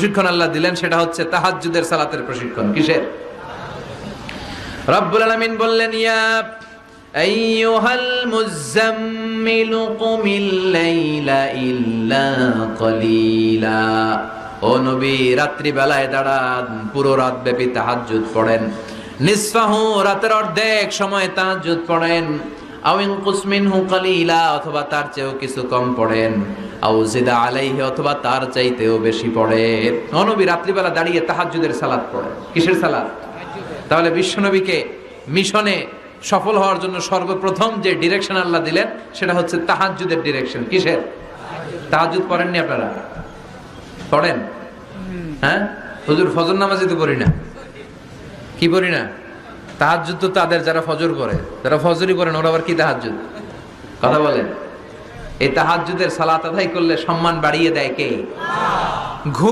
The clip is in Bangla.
প্রশিক্ষণ আল্লাহ দিলেন, সেটা হচ্ছে তাহাজ্জুদের সালাতের প্রশিক্ষণ। কিসের? রব্বুল আলামিন বললেন, ইয়া আইয়ুহাল মুযাম্মিলু কুমিল লাইলা ইল্লা কলিলা। ও নবী, রাত্রি বেলায় দাঁড়ান, পুরো রাত ব্যাপী তাহাজ্জুদ পড়েন। নিসফাহু, রাতের অর্ধেক সময় তাহাজ্জুদ পড়েন। আও ইনকুস মিনহু কলিলা, অথবা তার চেয়েও কিছু কম পড়েন। আও জিদা আলাইহি, অথবা তার চাইতেও বেশি পড়েন। ও নবী, রাত্রিবেলা দাঁড়িয়ে তাহাজ্জুদের সালাত পড়েন। কিসের সালাত? তাহলে বিশ্বনবীকে মিশনে সফল হওয়ার জন্য সর্বপ্রথম যে ডিরেকশন আল্লাহ দিলেন সেটা হচ্ছে তাহাজ্জুদের ডিরেকশন। কিসের? তাহাজ্জুদ পড়েননি আপনারা? পড়েন? হ্যাঁ হুজুর, ফজর নামাজই তো পড়ি না। কি পড়ি না? তাহাজ্জুদ তো তাদের যারা ফজর করে, যারা ফজরই করেন ওরা আবার কি তাহাজ্জুদ? কথা বলেন। এই তাহাজ্জুদের সালাত আদায় করলে সম্মান বাড়িয়ে দেয় কে?